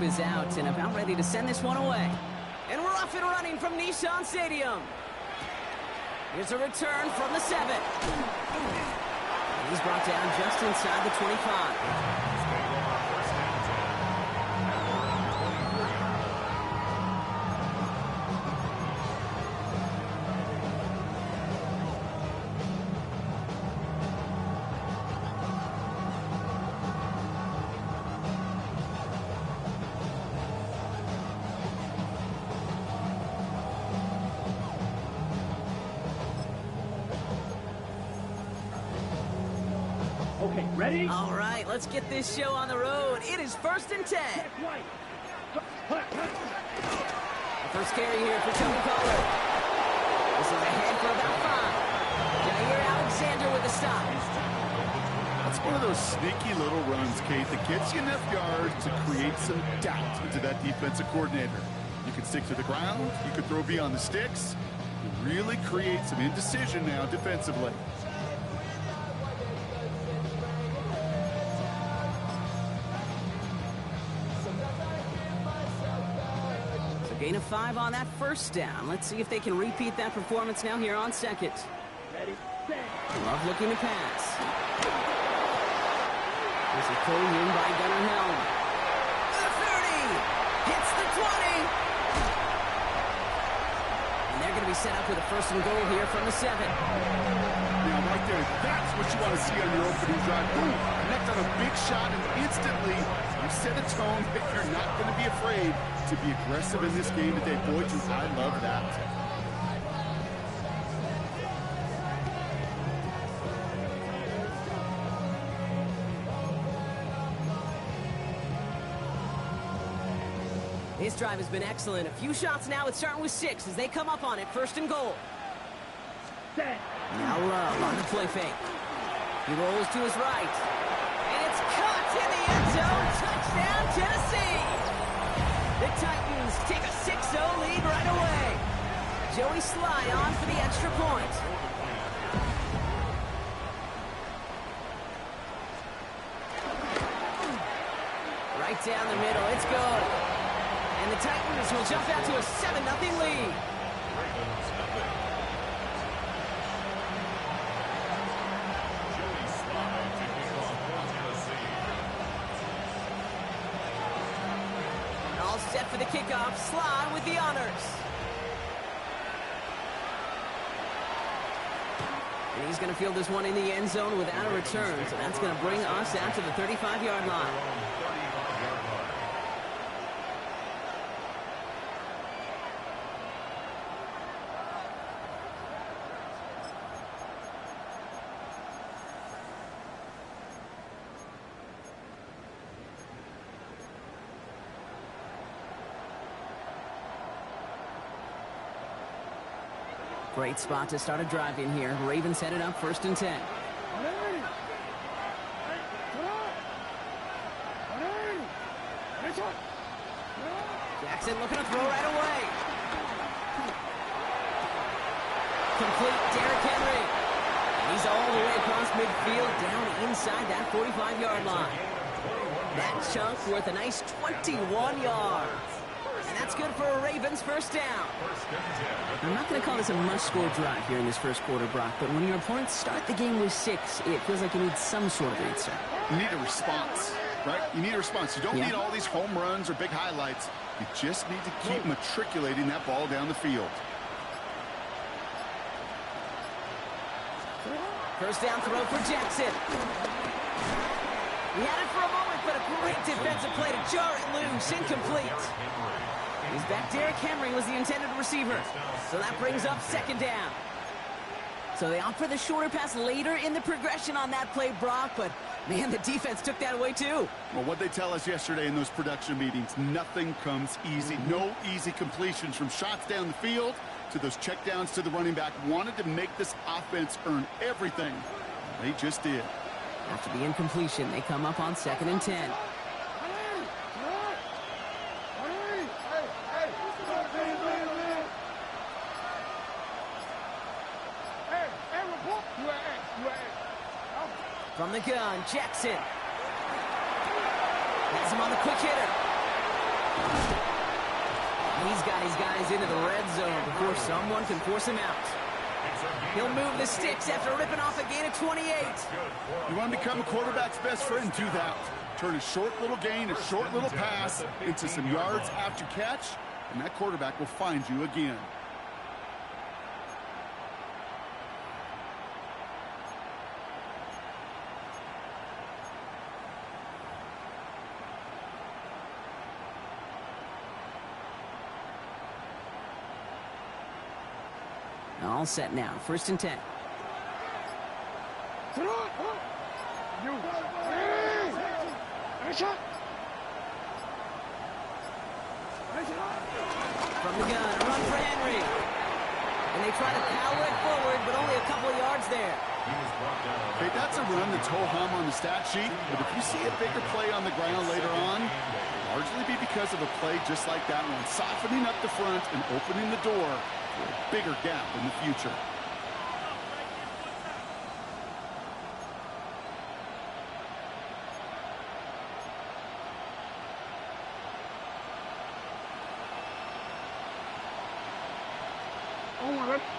is out and about ready to send this one away. And we're off and running from Nissan Stadium. Here's a return from the 7. And he's brought down just inside the 25. Okay, ready? All right, let's get this show on the road. It is 1st and 10. The first carry here for Tony Pollard. This is ahead for about 5. Jair Alexander with a stop. That's one of those sneaky little runs, Kate, that gets you enough yards to create some doubt into that defensive coordinator. You can stick to the ground. You can throw beyond the sticks. You really create some indecision now defensively. Gain of 5 on that first down. Let's see if they can repeat that performance now here on 2nd. Love looking to pass. There's a pull in by Gunnar Helm. The 30! Hits the 20! And they're going to be set up with a 1st and goal here from the 7. Now, right there, that's what you want to see on your opening drive. Boom! Connect on a big shot, and instantly you set a tone that you're not going to be afraid to be aggressive in this game today. Boy, I love that. This drive has been excellent. A few shots now. It's starting with 6 as they come up on it. 1st and goal. Now Love on the play fake. He rolls to his right. And it's caught in the end zone. Touchdown, Tennessee. The Titans take a 6-0 lead right away. Joey Sly on for the extra point. Right down the middle. It's good. And the Titans will jump out to a 7-0 lead. All set for the kickoff. Sly with the honors. And he's going to field this one in the end zone without a return. So that's going to bring us out to the 35-yard line. Great spot to start a drive in here. Ravens headed up 1st and 10. Jackson looking to throw right away. Complete Derrick Henry. He's all the way across midfield down inside that 45-yard line. That chunk worth a nice 21 yards. And that's good for a Ravens 1st down. I'm not going to call this a must-score drive here in this 1st quarter, Brock, but when your opponents start the game with 6, it feels like you need some sort of answer. You need a response, right? You need a response. You don't need all these home runs or big highlights. You just need to keep matriculating that ball down the field. 1st down throw for Jackson. He had it for a moment, but a great defensive play to jar it loose. Incomplete. He's back. Derrick Henry was the intended receiver. So that brings up 2nd down. So they opt for the shorter pass later in the progression on that play, Brock, but man, the defense took that away too. Well, what they tell us yesterday in those production meetings, nothing comes easy. No easy completions from shots down the field to those checkdowns to the running back. Wanted to make this offense earn everything. They just did. After the incompletion, they come up on 2nd and 10. From the gun, Jackson. Has him on the quick hitter. He's got his guys into the red zone before someone can force him out. He'll move the sticks after ripping off a gain of 28. You want to become a quarterback's best friend, do that. Turn a short little gain, a short little pass into some yards after catch, and that quarterback will find you again. All set now. 1st and 10. From the gun, a run for Henry. And they try to power it forward, but only a couple of yards there. Okay, that's a run that's ho-hum on the stat sheet, but if you see a bigger play on the ground later on, it'll largely be because of a play just like that one, softening up the front and opening the door for a bigger gap in the future.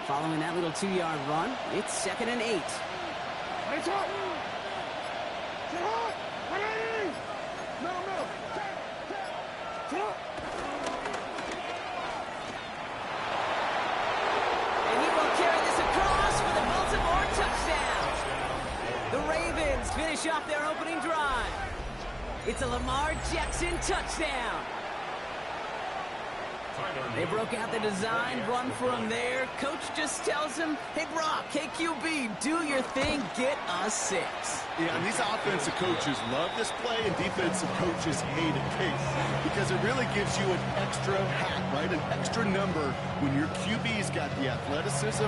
Following that little 2-yard run, it's 2nd and 8. And he will carry this across for the Baltimore touchdown. The Ravens finish off their opening drive. It's a Lamar Jackson touchdown. They broke out the design, run for him there. Coach just tells him, hey, Brock, hey, QB, do your thing, get us 6. Yeah, and these offensive coaches love this play, and defensive coaches hate it, Kate, because it really gives you an extra hat, right, an extra number when your QB's got the athleticism,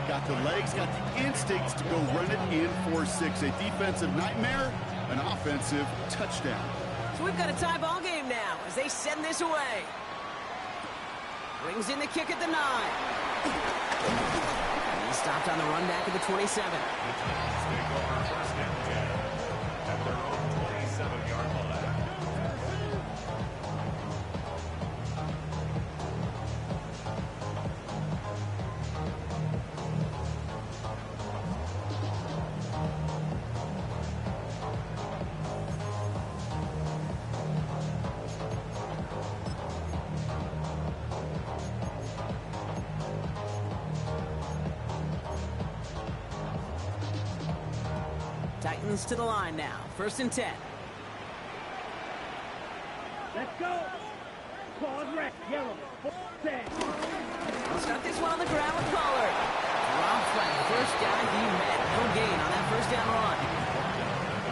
got the legs, got the instincts to go run it in for 6. A defensive nightmare, an offensive touchdown. So we've got a tie ball game now as they send this away. Brings in the kick at the 9. And he stopped on the run back at the 27. At their own 27-yard line. Titans to the line now. 1st and 10. Let's go. Pause red. Yellow. 10. We'll start this one on the ground with Pollard. Rob flat. First down he met. No gain on that 1st down run.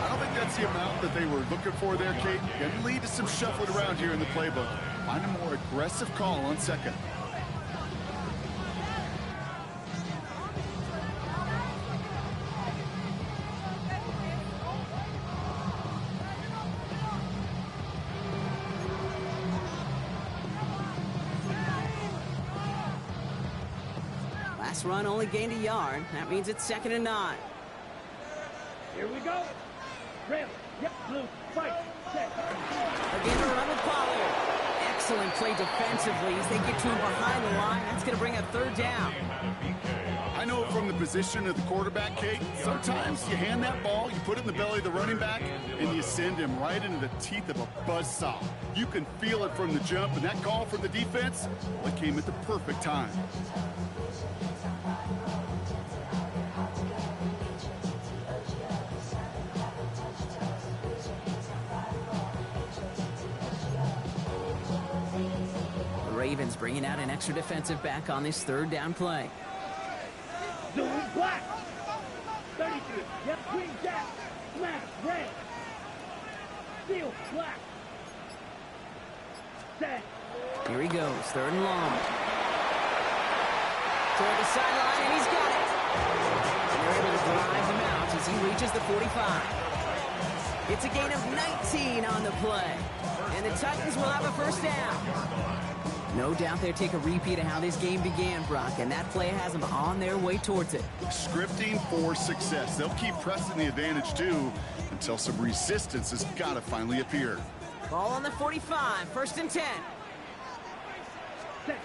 I don't think that's the amount that they were looking for there, Kate. Can lead to some shuffling around here in the playbook. Find a more aggressive call on 2nd. Last run only gained a yard. That means it's 2nd and 9. Here we go. Red. Yep. Blue. Fight. Set. Again, a run with Pollard. Excellent play defensively as they get to him behind the line. That's going to bring a 3rd down. I know from the position of the quarterback, Kate, sometimes you hand that ball, you put it in the belly of the running back, and you send him right into the teeth of a buzzsaw. You can feel it from the jump, and that call from the defense, well, it came at the perfect time. Ravens bringing out an extra defensive back on this 3rd down play. Zoom black. 32. Yep. Green jack. Smash. Red. Steel. Black. Set. Here he goes. 3rd and long. Toward the sideline, and he's got it. And they're able to drive him out as he reaches the 45. It's a gain of 19 on the play. And the Titans will have a 1st down. No doubt they'll take a repeat of how this game began, Brock, and that play has them on their way towards it. Scripting for success. They'll keep pressing the advantage, too, until some resistance has got to finally appear. Ball on the 45, 1st and 10. Set.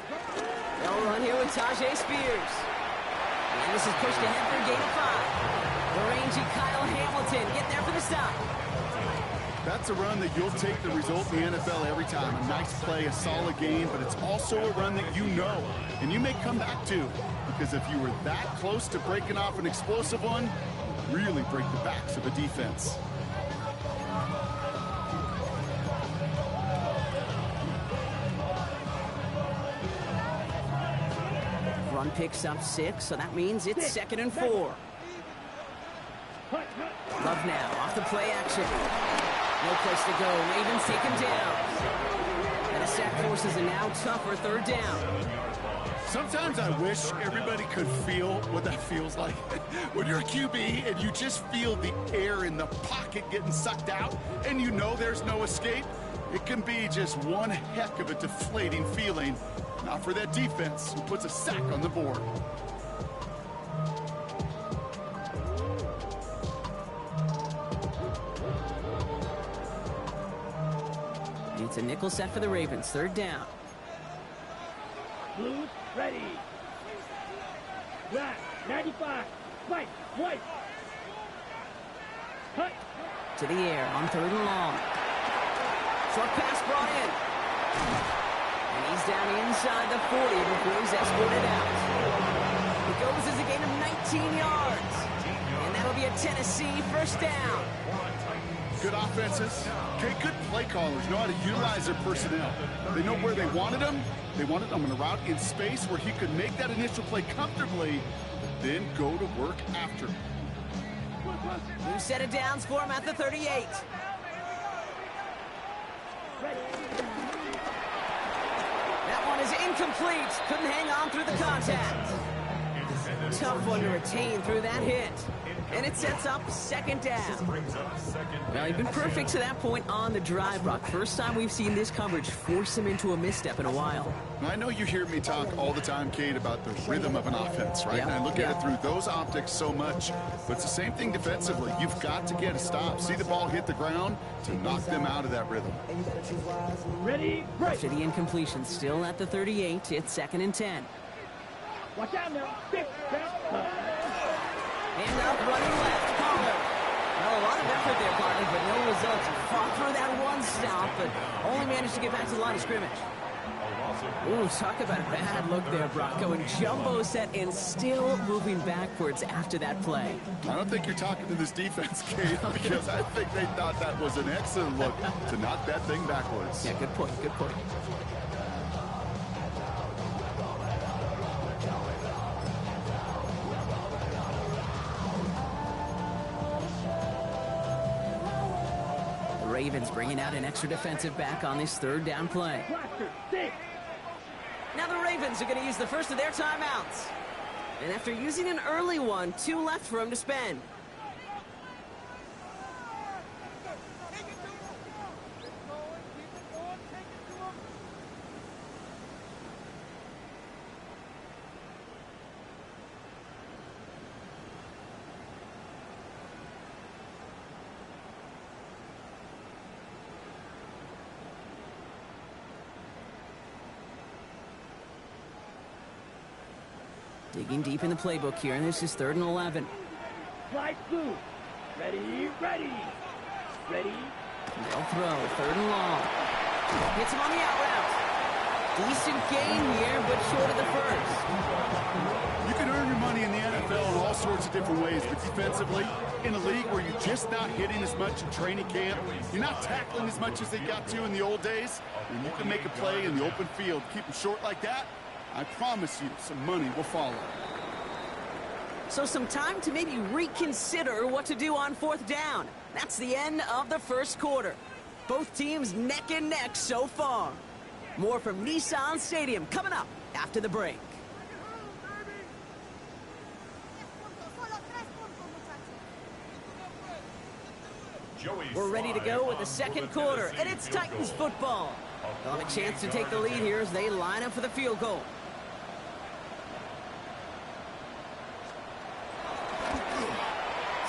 They'll run here with Tajay Spears. And this is pushed ahead for a gain of 5. The rangy Kyle Hamilton getting there for the stop. That's a run that you'll take the result in the NFL every time. A nice play, a solid game, but it's also a run that you know, and you may come back to, because if you were that close to breaking off an explosive one, you really break the backs of a defense. Run picks up 6, so that means it's 2nd and 4. Love now, off the play action. No place to go. Ravens take him down. And the sack forces a now tougher 3rd down. Sometimes I wish everybody could feel what that feels like. When you're a QB and you just feel the air in the pocket getting sucked out and you know there's no escape, it can be just one heck of a deflating feeling. Not for that defense who puts a sack on the board. It's a nickel set for the Ravens. 3rd down. Blues ready. Right. 95. Fight. White. Cut. To the air on 3rd and long. Short pass brought in. And he's down inside the 40 before he's escorted out. It goes as a gain of 19 yards. And that'll be a Tennessee 1st down. Good offenses, okay, good play callers know how to utilize their personnel. They know where they wanted them. They wanted them on a route in space where he could make that initial play comfortably, then go to work after. New set of downs for him at the 38. That one is incomplete. Couldn't hang on through the contact. Tough one to retain through that hit. And it sets up 2nd down. Well, he's been perfect to that point on the drive, Brock. First time we've seen this coverage force him into a misstep in a while. I know you hear me talk all the time, Kate, about the rhythm of an offense, right? Yep. And I look at it through those optics so much. But it's the same thing defensively. You've got to get a stop. See the ball hit the ground to knock them out of that rhythm. Ready. Break. After the incompletion, still at the 38, it's 2nd and 10. Watch out now. 6. Hand up, running left, Pollard. Well, a lot of effort there, partner, but no results. He fought through that one stop, but only managed to get back to the line of scrimmage. Ooh, talk about a bad look there, Brock. Going jumbo set and still moving backwards after that play. I don't think you're talking to this defense, Kate, because I think they thought that was an excellent look to knock that thing backwards. Yeah, good point, good point. Ravens bringing out an extra defensive back on this 3rd down play. Now the Ravens are going to use the first of their timeouts. And after using an early one, 2 left for him to spend. Digging deep in the playbook here, and this is 3rd and 11. Slide through. Ready, ready. Ready. They'll throw, 3rd and long. Hits him on the out route. Decent gain here, but short of the 1st. You can earn your money in the NFL in all sorts of different ways, but defensively, in a league where you're just not hitting as much in training camp, you're not tackling as much as they got to in the old days, and you can make a play in the open field, keep them short like that, I promise you some money will follow. So some time to maybe reconsider what to do on 4th down. That's the end of the 1st quarter. Both teams neck and neck so far. More from Nissan Stadium coming up after the break. We're ready to go with the 2nd quarter, and it's Titans football. They'll have a chance to take the lead here as they line up for the field goal.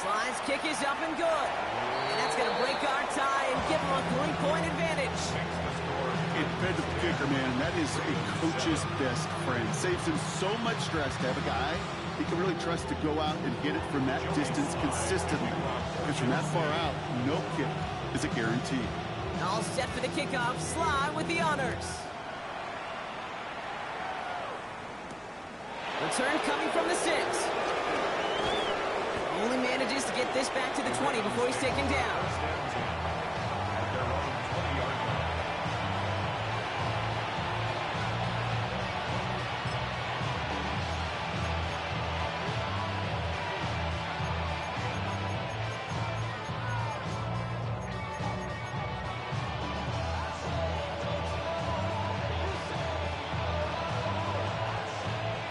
Slide's kick is up and good. And that's going to break our tie and give them a 3-point advantage. And compared to the kicker, man, that is a coach's best friend. Saves him so much stress to have a guy he can really trust to go out and hit it from that distance consistently. Because from that far out, no kick is a guarantee. All set for the kickoff. Sly with the honors. Return coming from the 6. Only manages to get this back to the 20 before he's taken down.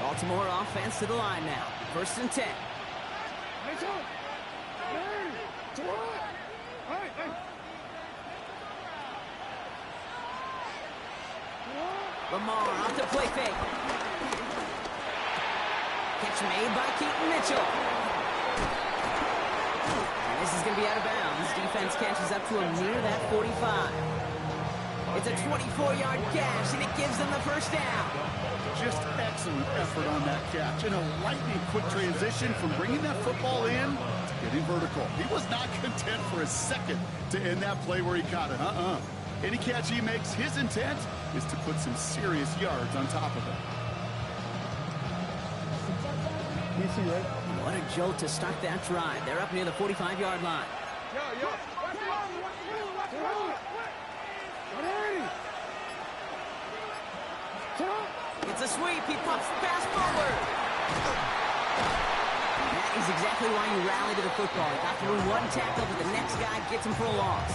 Baltimore offense to the line now. 1st and 10. Lamar off the play fake. Catch made by Keaton Mitchell. And this is going to be out of bounds. Defense catches up to him near that 45. It's a 24-yard gash, and it gives them the first down. Just excellent effort on that catch. And a lightning quick transition from bringing that football in to getting vertical. He was not content for a second to end that play where he caught it. Any catch he makes, his intent is to put some serious yards on top of it. What a jolt to start that drive. They're up near the 45-yard line. It's a sweep. He pops the pass forward. That is exactly why you rally to the football. You got to win one tackle, but the next guy gets him for a loss.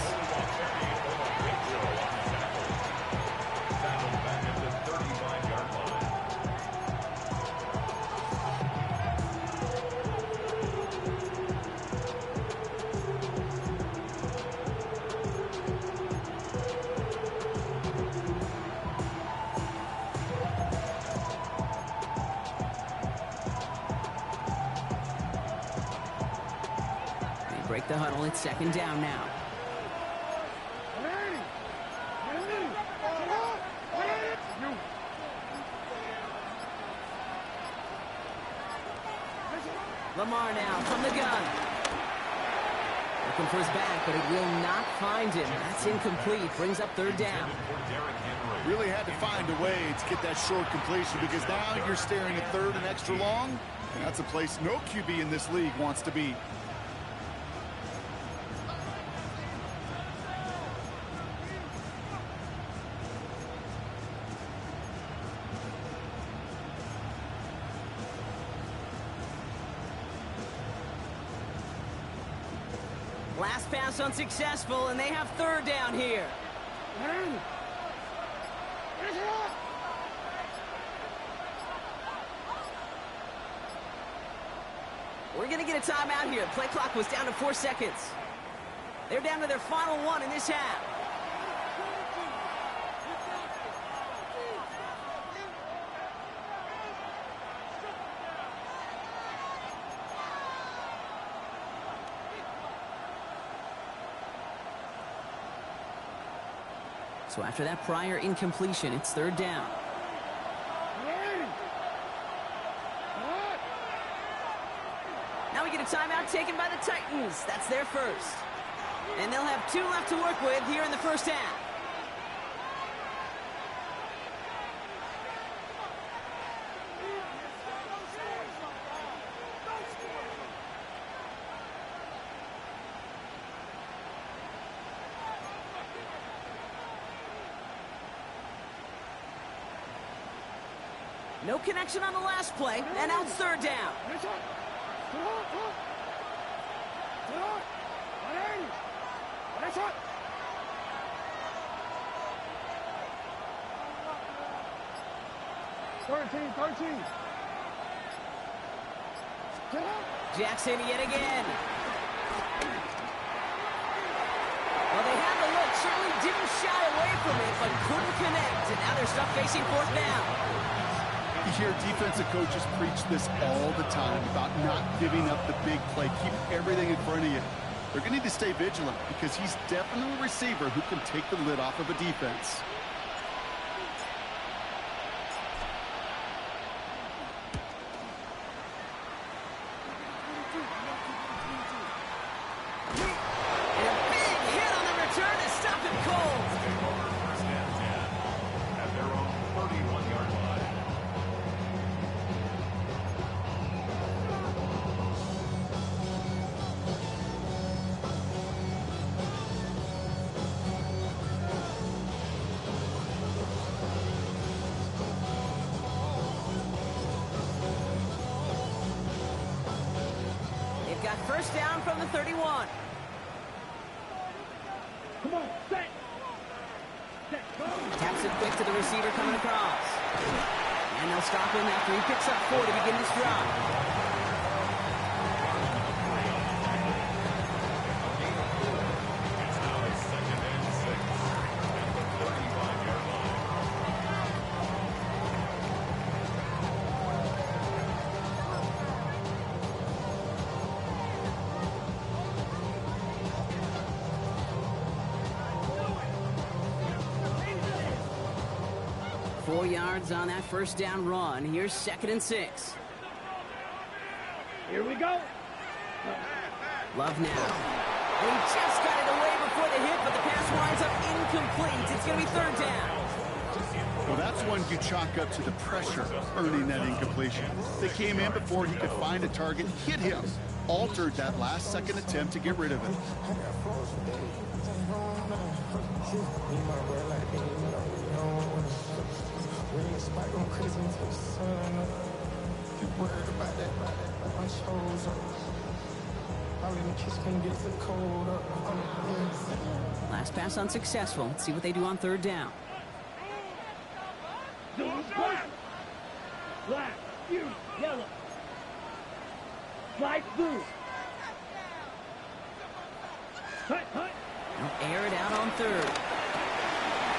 Break the huddle. It's 2nd down now. Lamar now from the gun. Looking for his back, but it will not find him. That's incomplete. Brings up 3rd down. Really had to find a way to get that short completion because now you're staring at 3rd and extra long, and that's a place no QB in this league wants to be. Last pass unsuccessful, and they have 3rd down here. We're going to get a timeout here. Play clock was down to 4 seconds. They're down to their final 1 in this half. So after that prior incompletion, it's 3rd down. Now we get a timeout taken by the Titans. That's their first. And they'll have 2 left to work with here in the first half. No connection on the last play, and now it's 3rd down. Jackson yet again. Well, they had the look, certainly didn't shy away from it, but couldn't connect, and now they're stuck facing 4th down. You hear defensive coaches preach this all the time about not giving up the big play. Keep everything in front of you. They're going to need to stay vigilant because he's definitely a receiver who can take the lid off of a defense. got first down from the 31. Come on, set. Set, go. Taps it quick to the receiver coming across. And they'll stop him after he picks up 4 to begin this drive. It's now a 2nd and 6 at the 35-yard line. 4 yards on that first down run. Here's 2nd and 6. Here we go. Love now. And he just got it away before the hit, but the pass winds up incomplete. It's going to be 3rd down. Well, that's one you chalk up to the pressure earning that incompletion. They came in before he could find a target, hit him, altered that last-second attempt to get rid of it. Last pass unsuccessful. Let's see what they do on 3rd down. Black. Black. You. Yellow. Light blue. Hut, hut. They'll air it out on 3rd.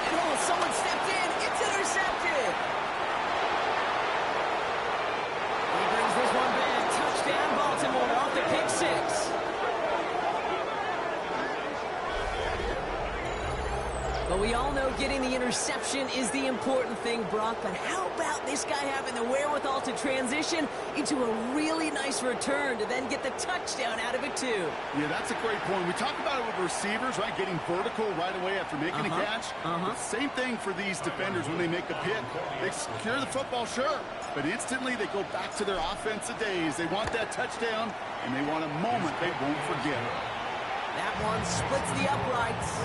And oh, someone stepped in. It's intercepted. He brings this one back. Touchdown, Baltimore, off the pick 6. But we all know getting the interception is the important thing, Brock. But how about this guy having the wherewithal to transition into a really nice return to then get the touchdown out of it, too? Yeah, that's a great point. We talk about it with receivers, right? Getting vertical right away after making a catch. Same thing for these defenders when they make a pick. They secure the football, sure, but instantly they go back to their offensive days. They want that touchdown, and they want a moment they won't forget. That one splits the uprights.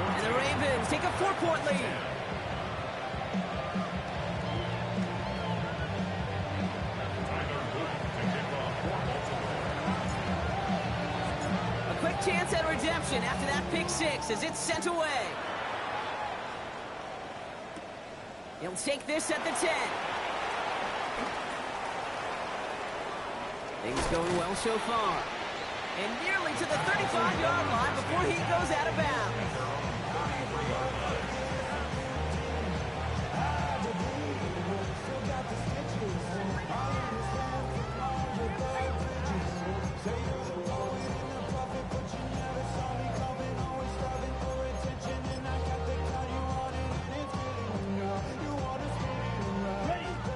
And the Ravens take a 4-point lead. A quick chance at redemption after that pick 6 as it's sent away. He'll take this at the 10. Things going well so far. And nearly to the 35-yard line before he goes out of bounds.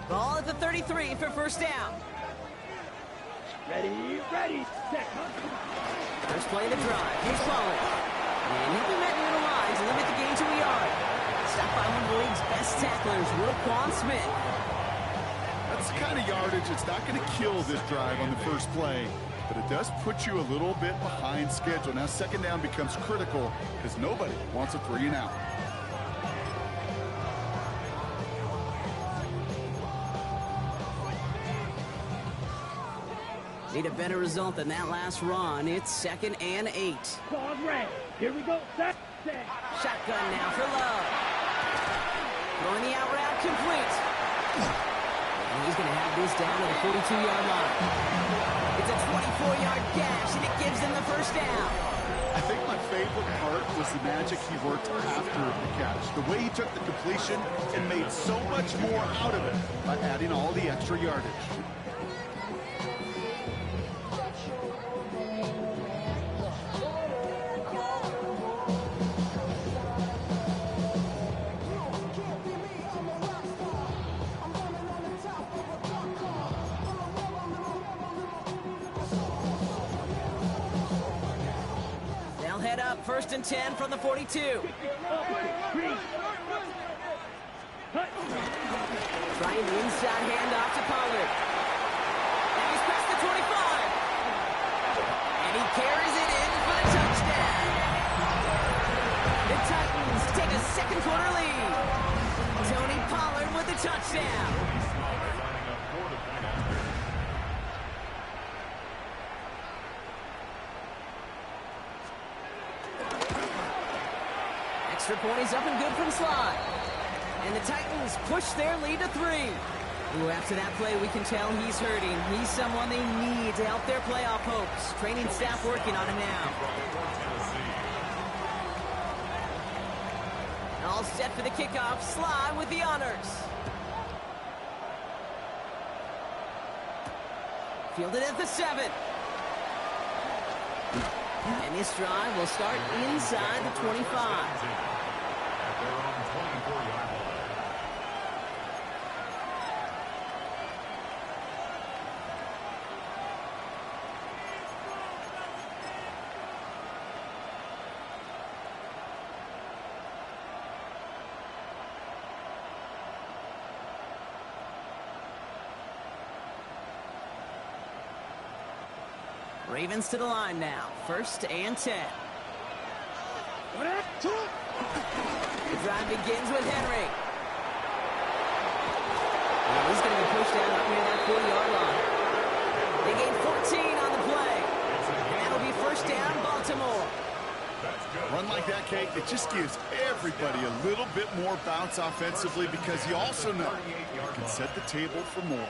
Ball at the 33 for first down. Ready, ready, set. First play of the drive. Here's Pollard. And he'll be met near the lines and limit the gain to a yard. Stopped by one of the league's best tacklers, Roquan Smith. That's the kind of yardage that's not going to kill this drive on the first play, but it does put you a little bit behind schedule. Now 2nd down becomes critical because nobody wants a 3 and out. Need a better result than that last run. It's 2nd and 8. Ball red. Here we go. Set. Shotgun now for Love. Throwing the out route complete. And he's going to have this down to the 42-yard line. It's a 24-yard gash, and it gives them the first down. I think my favorite part was the magic he worked after the catch. The way he took the completion and made so much more out of it by adding all the extra yardage. Head up, 1st and 10 from the 42. Trying the inside handoff to Pollard. And he's past the 25. And he carries it in for the touchdown. The Titans take a 2nd quarter lead. Tony Pollard with the touchdown. Extra point is up and good from Slide. And the Titans push their lead to 3. Ooh, after that play, we can tell he's hurting. He's someone they need to help their playoff hopes. Training staff working on him now. All set for the kickoff. Slide with the honors. Fielded at the 7. And this drive will start inside the 25. At their own 24-yard line. Ravens to the line now. 1st and 10. The drive begins with Henry. And he's going to be pushed out up near that 40-yard line. They gain 14 on the play. And that'll be 1st down, Baltimore. Run like that, Kate, it just gives everybody a little bit more bounce offensively because you also know you can set the table for more.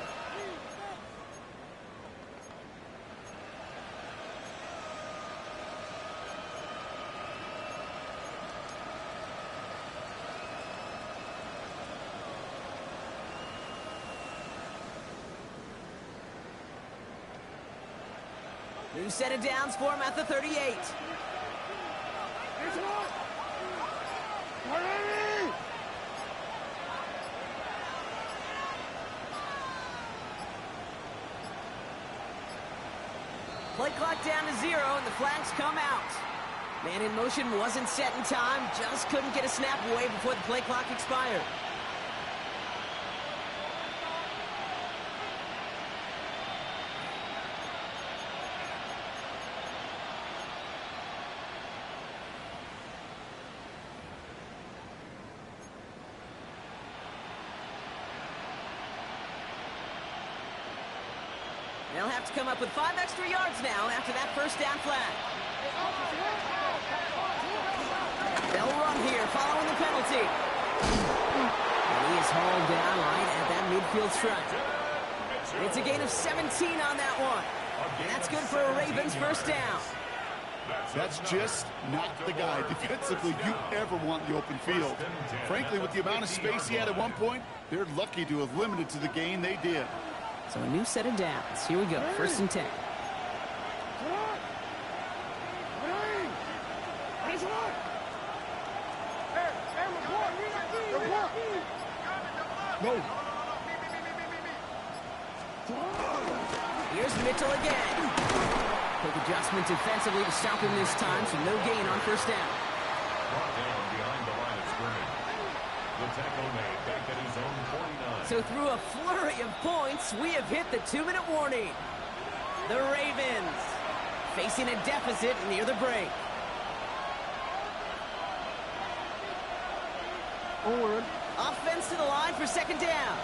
New set of downs for him at the 38. Play clock down to 0, and the flags come out. Man in motion wasn't set in time, just couldn't get a snap away before the play clock expired. They'll have to come up with 5 extra yards now after that 1st down flag. They'll run here following the penalty. And he is hauled down right at that midfield stripe. It's a gain of 17 on that one. And that's good for a Ravens 1st down. That's just not the guy defensively you ever want in the open field. Frankly, with the amount of space he had at one point, they're lucky to have limited to the gain they did. So a new set of downs. Here we go. 1st and 10. Here's Mitchell again. Quick adjustment defensively to stop him this time, so no gain on 1st down. Brought down behind the line of scrimmage. The tackle made back at his own 49. So through a flurry of points, we have hit the 2-minute warning. The Ravens facing a deficit near the break. Forward. Offense to the line for 2nd down.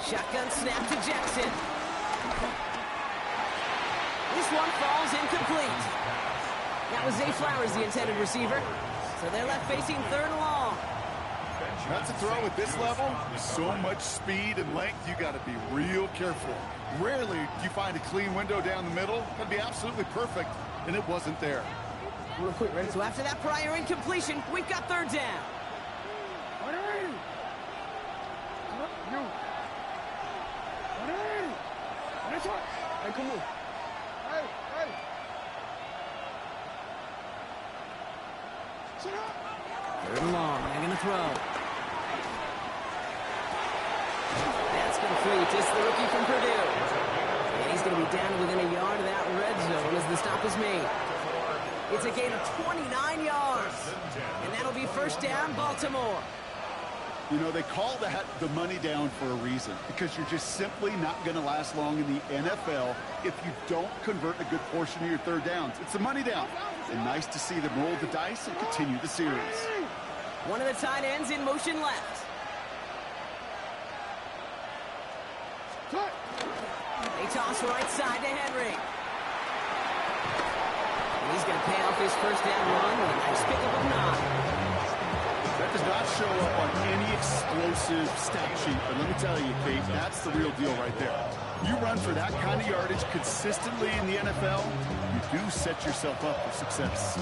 Shotgun snap to Jackson. This one falls incomplete. That was Zay Flowers, the intended receiver. So they're left facing 3rd and long. That's a throw at this level. So much speed and length, you got to be real careful. Rarely do you find a clean window down the middle. That'd be absolutely perfect, and it wasn't there. Real quick, ready? So after that prior incompletion, we've got 3rd down. Hey, come on. Hey. 3rd and long. They're going to throw. That's complete. It's the rookie from Purdue. And he's going to be down within a yard of that red zone as the stop is made. It's a gain of 29 yards. And that'll be 1st down, Baltimore. You know, they call that the money down for a reason, because you're just simply not going to last long in the NFL if you don't convert a good portion of your third downs. It's the money down. And nice to see them roll the dice and continue the series. One of the tight ends in motion left. They toss right side to Henry. And he's going to pay off his first down run with a nice pickup of 9. That does not show up on any explosive stat sheet, but let me tell you, Kate, that's the real deal right there. You run for that kind of yardage consistently in the NFL, you do set yourself up for success.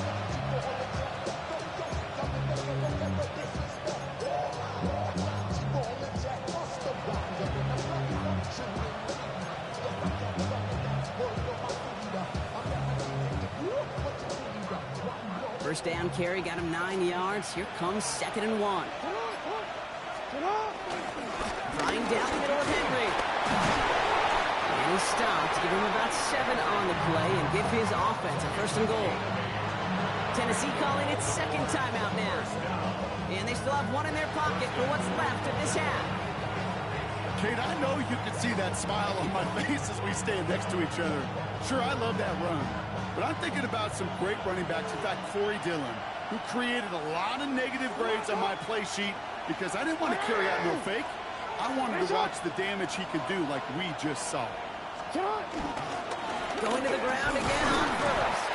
First down carry got him 9 yards. Here comes 2nd and 1. Trying down the middle of Henry. And he stopped to give him about 7 on the play and give his offense a 1st and goal. Tennessee calling its 2nd timeout now. And they still have 1 in their pocket for what's left of this half. Kate, I know you can see that smile on my face as we stand next to each other. Sure, I love that run. But I'm thinking about some great running backs. In fact, Corey Dillon, who created a lot of negative grades on my play sheet because I didn't want to carry out no fake. I wanted to watch the damage he could do like we just saw. Going to the ground again on first.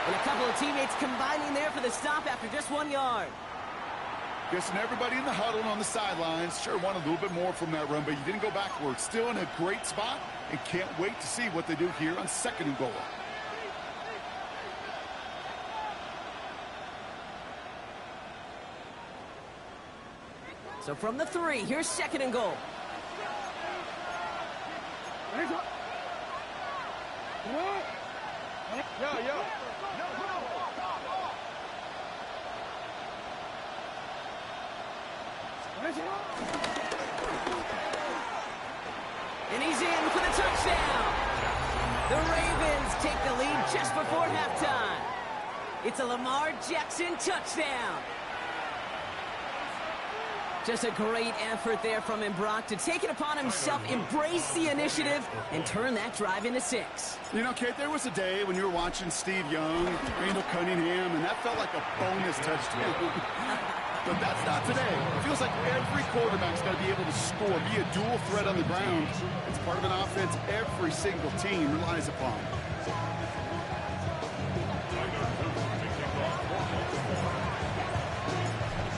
And a couple of teammates combining there for the stop after just 1 yard. Guessing everybody in the huddle and on the sidelines sure wanted a little bit more from that run, but you didn't go backwards. Still in a great spot and can't wait to see what they do here on 2nd and goal. So from the 3, here's 2nd and goal. And he's in for the touchdown. The Ravens take the lead just before halftime. It's a Lamar Jackson touchdown. Just a great effort there from him, Brock, to take it upon himself, embrace the initiative, and turn that drive into 6. You know, Kate, there was a day when you were watching Steve Young, Randall Cunningham, and that felt like a bonus touchdown. But that's not today. It feels like every quarterback's got to be able to score, be a dual threat on the ground. It's part of an offense every single team relies upon.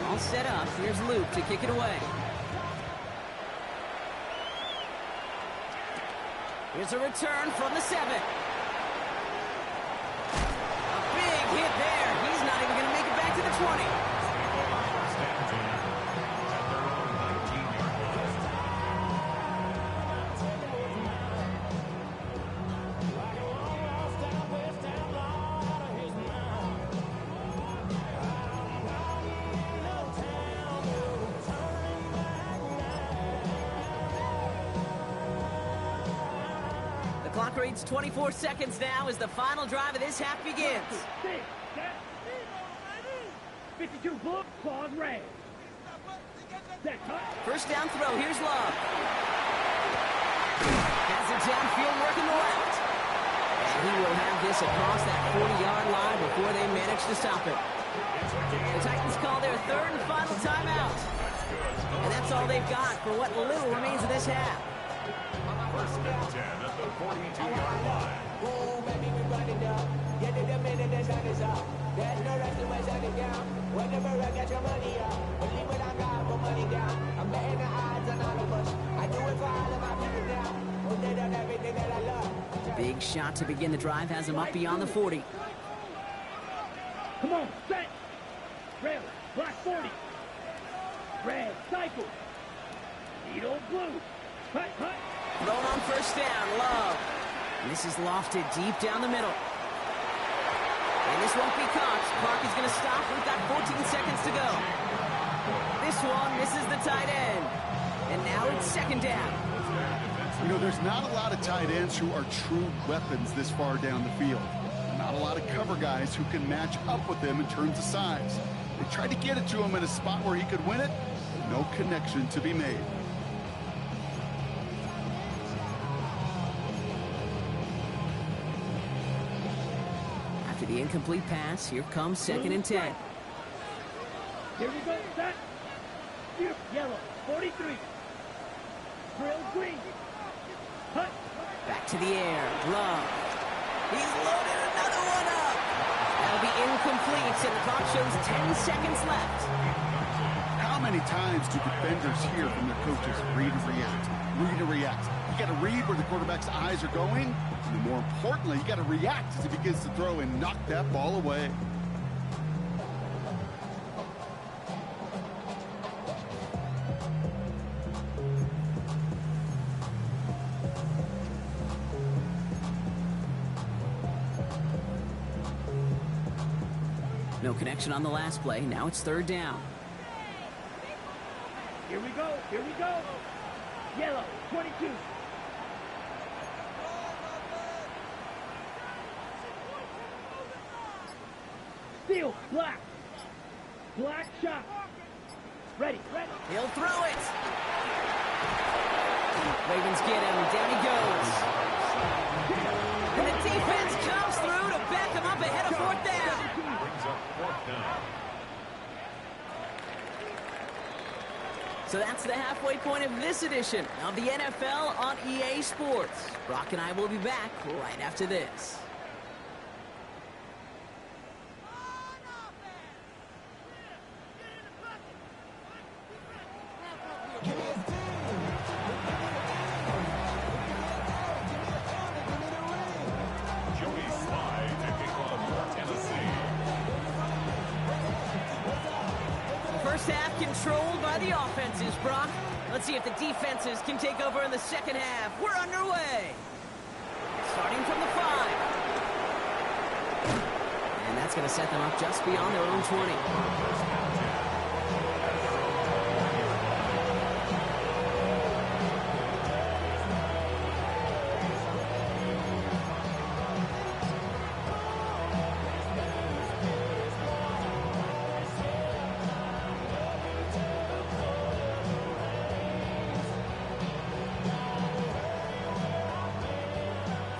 All set up. Here's Luke to kick it away. Here's a return from the 7. A big hit there. He's not even going to make it back to the 20. Clock reads 24 seconds now as the final drive of this half begins. 52 blue, claws red. First down throw, here's Love. Has it downfield working the left. And he will have this across that 40-yard line before they manage to stop it. The Titans call their 3rd and final timeout. And that's all they've got for what little remains of this half. 1st and 10 at the 42-yard line. Boom, baby, we run it down. Get to the minute, the sun is up. There's no rest in my shut it down. Whenever I get your money up, believe what I got, put money down. I'm betting the odds on all of us. I do it for all of my people now. Who did on everything that I love. Big shot to begin the drive has him up beyond the 40. Come on, set. Red, black 40. Red, cycle. Needle blue. Hut, hut. Thrown on first down, Love. And this is lofted deep down the middle. And this won't be caught. Clock is going to stop. We've got 14 seconds to go. This one misses the tight end. And now it's 2nd down. You know, there's not a lot of tight ends who are true weapons this far down the field. Not a lot of cover guys who can match up with them in terms of size. They tried to get it to him in a spot where he could win it. No connection to be made. After the incomplete pass, here comes 2nd and 10. Here we go, set. Yellow, 43. Drill green. Hut. Back to the air. Love. He's loaded another one up. That'll be incomplete, and the clock shows 10 seconds left. How many times do defenders hear from their coaches, read and react, read and react? You got to read where the quarterback's eyes are going, and more importantly, you got to react as he begins to throw and knock that ball away. No connection on the last play. Now it's 3rd down. Here we go, here we go. Yellow, 22. Steel, black. Black shot. Ready, ready. He'll throw it. Ravens get him. Down he goes. And the defense comes through to back him up ahead of 4th down. Brings up 4th down. So that's the halfway point of this edition of the NFL on EA Sports. Brock and I will be back right after this. Joey Slye taking on Tennessee. First half controlled by the offenses, Brock. Let's see if the defenses can take over in the second half. We're underway. Starting from the 5. And that's going to set them up just beyond their own 20.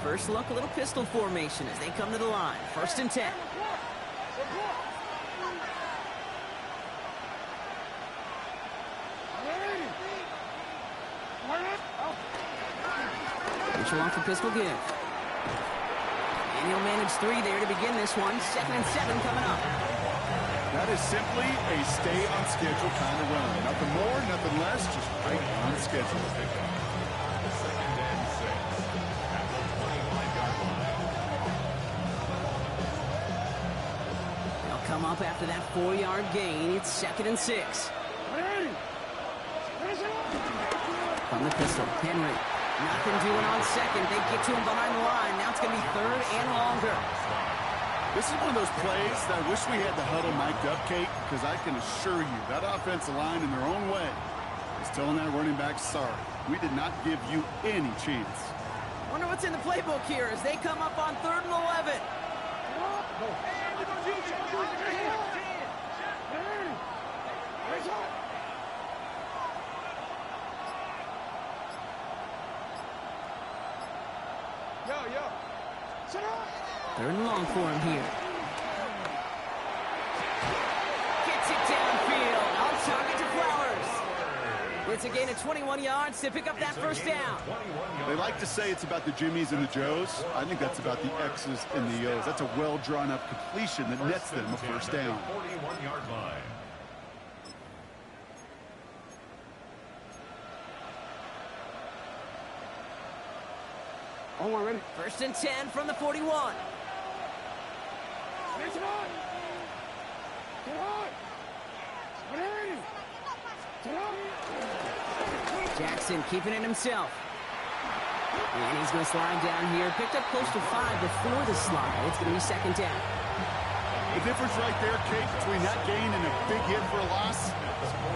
First look, a little pistol formation as they come to the line. 1st and 10. Mitchell off the pistol give. And he'll manage 3 there to begin this one. 2nd and 7 coming up. That is simply a stay on schedule kind of run. Nothing more, nothing less, just right on schedule. 2nd and 6 at the 25-yard line. They'll come up after that 4-yard gain. It's 2nd and 6. From the pistol, Henry. Nothing doing on 2nd. They get to him behind the line. Now it's going to be 3rd and longer. This is one of those plays that I wish we had the huddle mic'd up, Kate, because I can assure you that offensive line in their own way is telling that running back, sorry, we did not give you any chance. Wonder what's in the playbook here as they come up on 3rd and 11. Third and long for him here. Gets it downfield. On target to Flowers. It's a gain of 21 yards to pick up that first down. They like to say it's about the Jimmies and the Joes. I think that's about the X's and the O's. That's a well-drawn-up completion that nets them a first down. 41-yard line. First and 10 from the 41. Jackson keeping it himself. And he's going to slide down here. Picked up close to 5 before the slide. It's going to be 2nd down. The difference right there, Kate, between that gain and a big hit for a loss,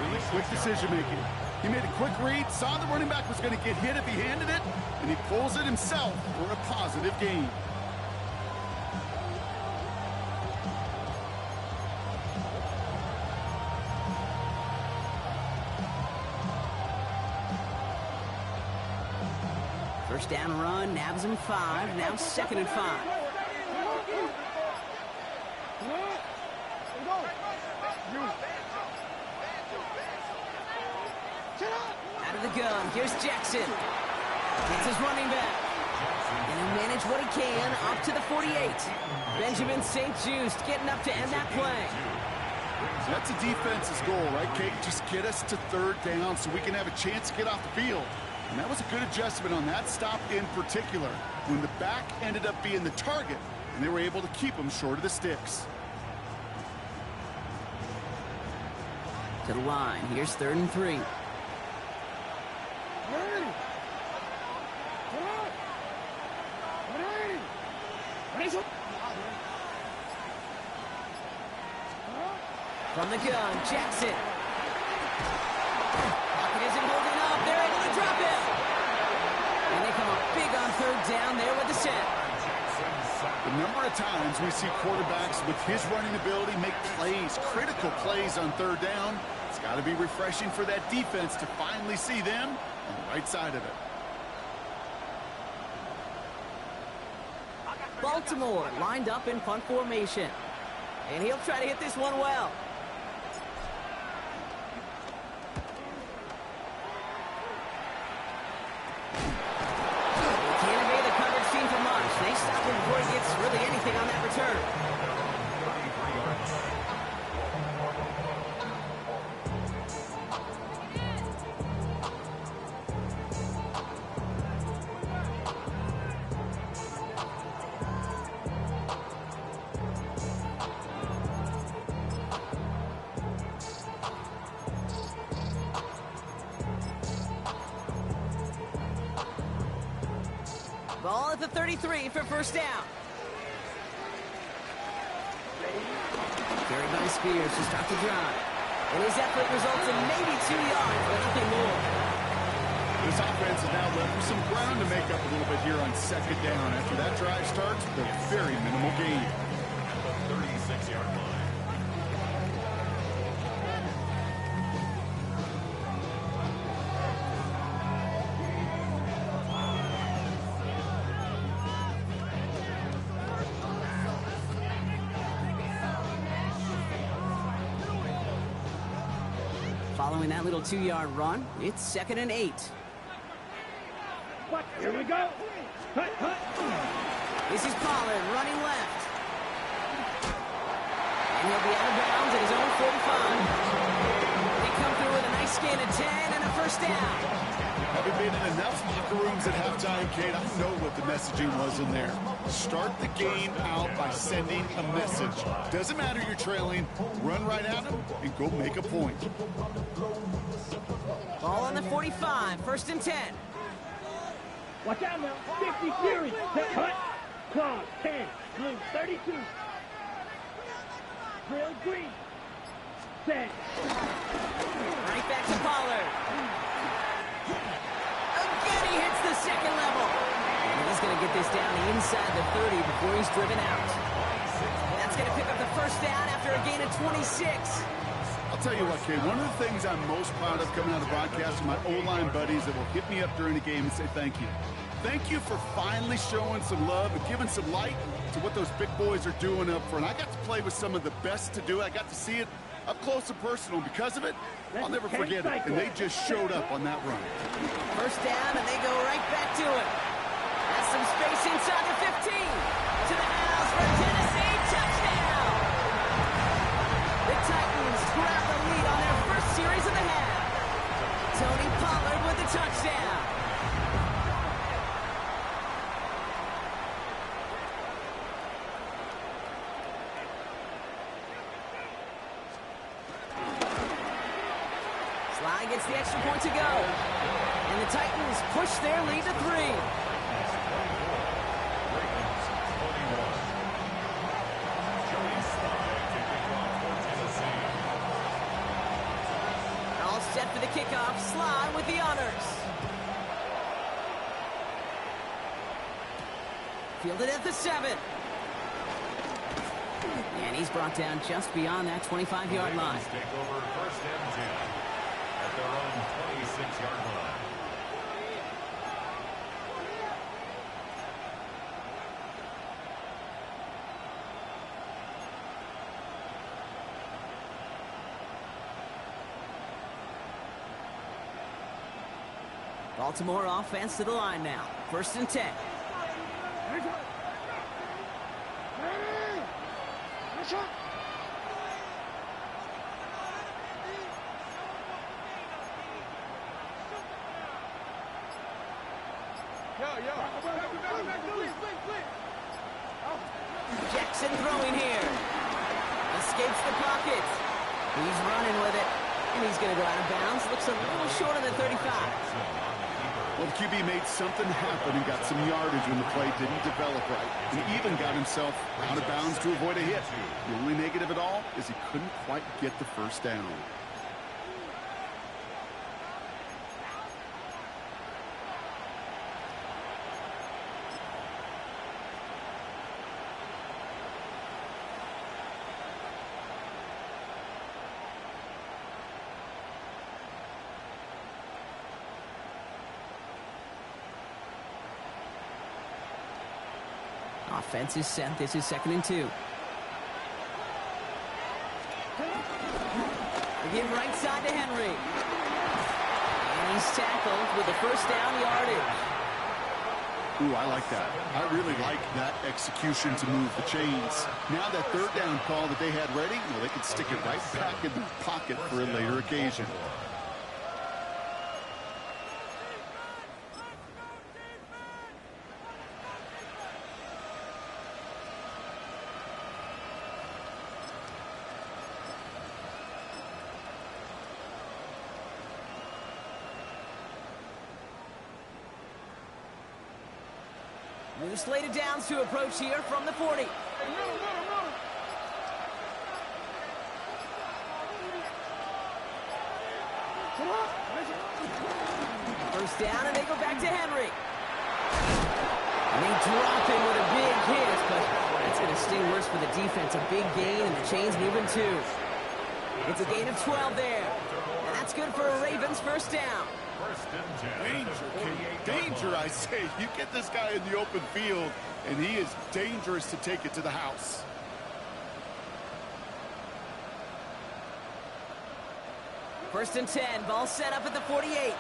really quick decision-making. He made a quick read, saw the running back was going to get hit if he handed it, and he pulls it himself for a positive gain. First down run, nabs him 5. Now 2nd and 5. Out of the gun, here's Jackson. It's his running back. And he'll manage what he can up to the 48. Benjamin St. Just getting up to end that play. That's a defense's goal, right, Kate? Just get us to 3rd down so we can have a chance to get off the field. And that was a good adjustment on that stop in particular, when the back ended up being the target, and they were able to keep him short of the sticks. To the line, here's 3rd and 3. From the gun, Jackson. Pocket isn't holding up. They're able to drop him. And they come up big on 3rd down there with the set. The number of times we see quarterbacks with his running ability make plays, critical plays on 3rd down. It's got to be refreshing for that defense to finally see them on the right side of it. Baltimore lined up in punt formation. And he'll try to hit this one well. He can't evade the coverage team for much. They stop him before he gets really anything on that return. Ball at the 33 for 1st down. Carried by Spears to start the drive. And his effort results in maybe 2 yards, but nothing more. This offense is now left with some ground to make up a little bit here on 2nd down. After that drive starts with a very minimal gain. At the 36-yard line. Following that little 2-yard run, it's 2nd and 8. What? Here we go. Hut, hut. This is Pollard running left. And he'll be out of bounds at his own 45. They come through with a nice gain of 10 and a 1st down. Having been in enough locker rooms at halftime, Kate, I know what the messaging was in there. Start the game out by sending a message. Doesn't matter you're trailing, run right at them and go make a point. Ball on the 45, 1st and 10. Watch out now. 50 Fury. Hut. Claws 10. Blue 32. Grill green. Set. Right back to Pollard. Again, he hits the 2nd level. And he's going to get this down inside the 30 before he's driven out. That's going to pick up the 1st down after a gain of 26. I'll tell you what, Kate, one of the things I'm most proud of coming out of broadcasting, my O-line buddies that will hit me up during the game and say thank you. Thank you for finally showing some love and giving some light to what those big boys are doing up front. I got to play with some of the best to do it. I got to see it up close and personal. Because of it, I'll never forget it. And they just showed up on that run. 1st down, and they go right back to it. Has some space inside the 15. To the house for Tennessee. Touchdown! The Titans grab the lead on their 1st series of the half. Tony Pollard with the touchdown. Sly gets the extra point to go. And the Titans push their lead to 3. All set for the kickoff. Sly with the honors. Fielded at the 7. And he's brought down just beyond that 25-yard line. Take over 1st and 10 at their own 26-yard line. Baltimore offense to the line now. 1st and 10. Jackson throwing here. Escapes the pocket. He's running with it. And he's going to go out of bounds. Looks a little short of the 35. Well, the QB made something happen and got some yardage when the play didn't develop right. And even got himself out of bounds to avoid a hit. The only negative at all is he couldn't quite get the first down. Offense is set. This is 2nd and 2. Again, right side to Henry. And he's tackled with the 1st down yardage. Ooh, I like that. I really like that execution to move the chains. Now that 3rd down call that they had ready, well, they could stick it right back in the pocket for a later occasion. New slated downs to approach here from the 40. 1st down, and they go back to Henry. And they drop him with a big hit, but that's going to sting worse for the defense. A big gain, and the chain's moving too. It's a gain of 12 there. And that's good for a Ravens 1st down. Danger, Kate. Danger, I say. You get this guy in the open field, and he is dangerous to take it to the house. First and 10. Ball set up at the 48.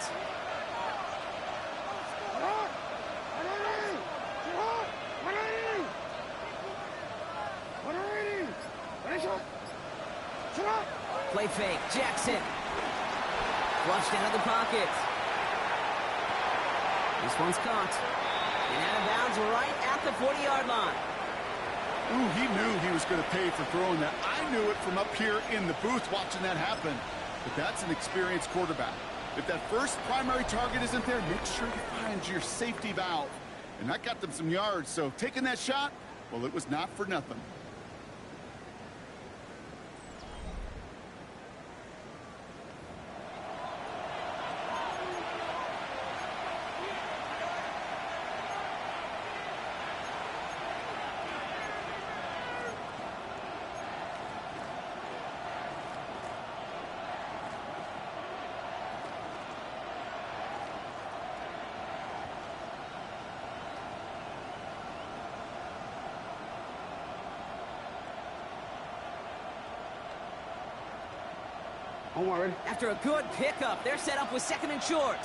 Play fake. Jackson. Flushed out of the pocket. This one's caught. And out of bounds right at the 40-yard line. Ooh, he knew he was going to pay for throwing that. I knew it from up here in the booth watching that happen. But that's an experienced quarterback. If that first primary target isn't there, make sure you find your safety valve. And that got them some yards, so taking that shot, well, it was not for nothing. After a good pickup, they're set up with 2nd and short.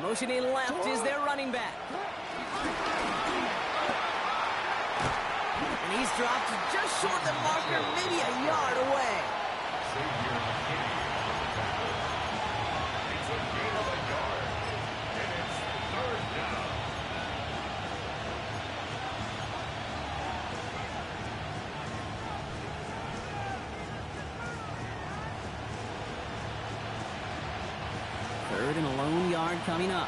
Motioning left is their running back. And he's dropped just short of the marker, maybe a yard away. It's a gain of a yard, and it's 3rd down. Third and a lone yard coming up.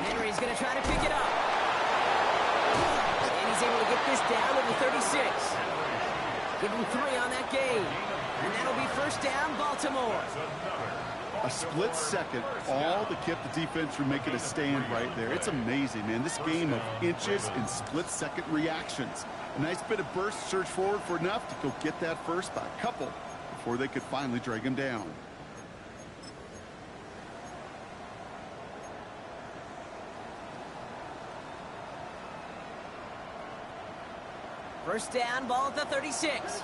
Henry's going to try to pick it up. And he's able to get this down to the 36. Give him 3 on that gain. And that'll be 1st down, Baltimore. A split second, all that kept the defense from making a stand right there. It's amazing, man. This game of inches and split-second reactions. A nice bit of burst, surge forward for enough to go get that first by a couple before they could finally drag him down. First down, ball at the 36.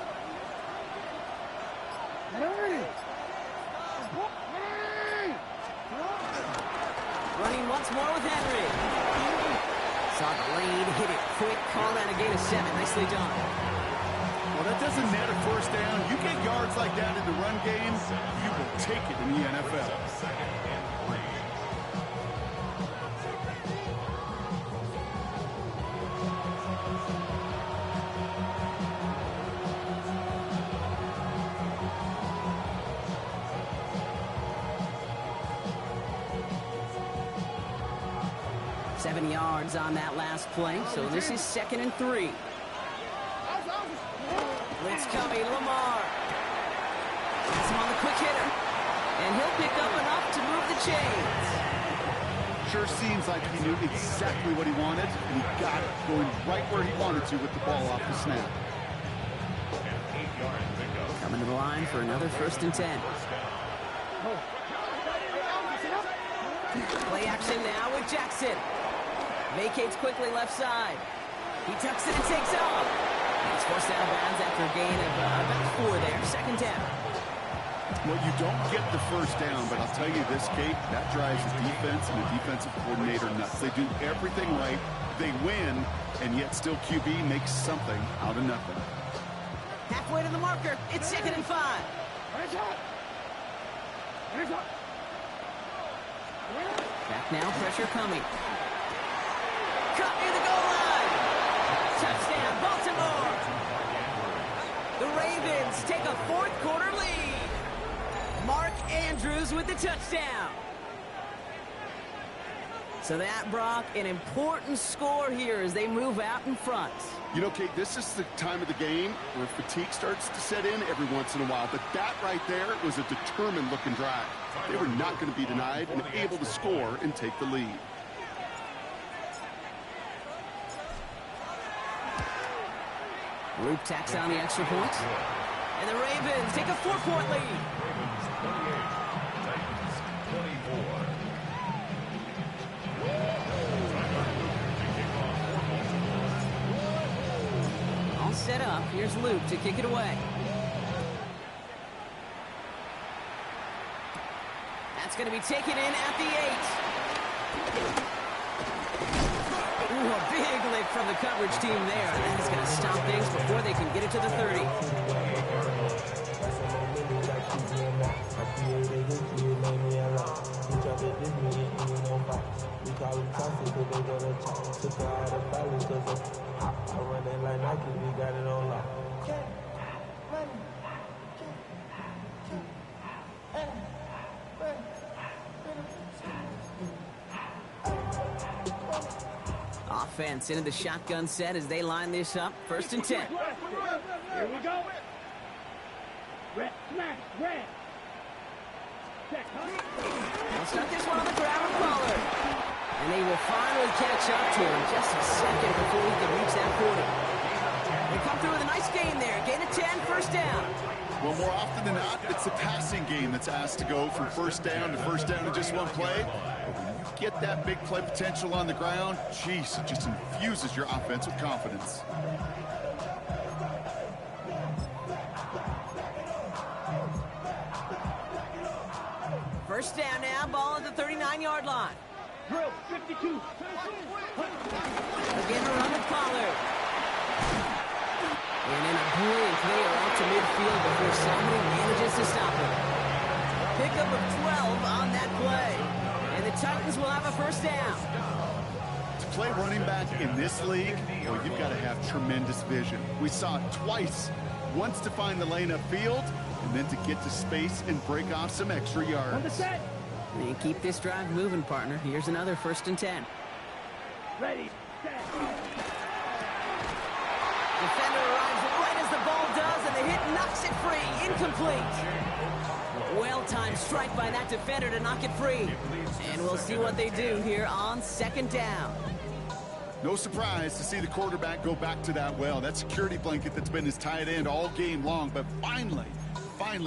Running once more with Henry. Saw the lane, hit it quick, call that a gain of 7. Nicely done. Well, that doesn't net a first down. You get yards like that in the run game, you will take it in the NFL. Second and 3. 7 yards on that last play, so this is 2nd and 3. Blitz coming, Lamar. Gets him on the quick hitter, and he'll pick up enough to move the chains. Sure seems like he knew exactly what he wanted, and he got it, going right where he wanted to with the ball off the snap. An 8-yard pickup. Coming to the line for another 1st and 10. Play action now with Jackson. Vacates quickly left side. He tucks it and takes off. He's forced out of bounds after a gain of about 4 there. 2nd down. Well, you don't get the first down, but I'll tell you this, Kate, that drives the defense and the defensive coordinator nuts. They do everything right. They win, and yet still QB makes something out of nothing. Halfway to the marker. It's 2nd and 5. Back now, pressure coming. Cut near the goal line. Touchdown, Baltimore. The Ravens take a 4th quarter lead. Mark Andrews with the touchdown. So that, Brock, an important score here as they move out in front. You know, Kate, this is the time of the game where fatigue starts to set in every once in a while. But that right there was a determined-looking drive. They were not going to be denied and able to score and take the lead. Luke tacks on the extra point. And the Ravens take a 4-point lead. Ravens 28, Titans 24. All set up. Here's Luke to kick it away. That's going to be taken in at the 8. Ooh, a big lick from the coverage team there. And that's going to stop things before they can get it to the 30. Offense into the shotgun set as they line this up. 1st and 10. Here we go. Red, smash, red. Check, huh? They'll start this one on the ground with Pollard. And they will finally catch up to him just a second before he can reach that 40. They come through with a nice gain there. Gain of 10, 1st down. Well, more often than not, it's the passing game that's asked to go from 1st down to 1st down in just one play. But when you get that big play potential on the ground, geez, it just infuses your offense with confidence. First down now, ball at the 39-yard line. Drill, 52. Again, a run with Pollard. And in a blink, they are out to midfield before somebody manages to stop him. Pickup of 12 on that play. And the Titans will have a 1st down. To play running back in this league, well, you've got to have tremendous vision. We saw it twice. Once to find the lane upfield, and then to get to space and break off some extra On the yards. set. And keep this drive moving, partner. Here's another 1st and 10. Ready, set. Defender arrives right as the ball does, and the hit knocks it free. Incomplete. Well-timed strike by that defender to knock it free. And we'll see what they do here on 2nd down. No surprise to see the quarterback go back to that well. That security blanket that's been his tight end all game long. But finally,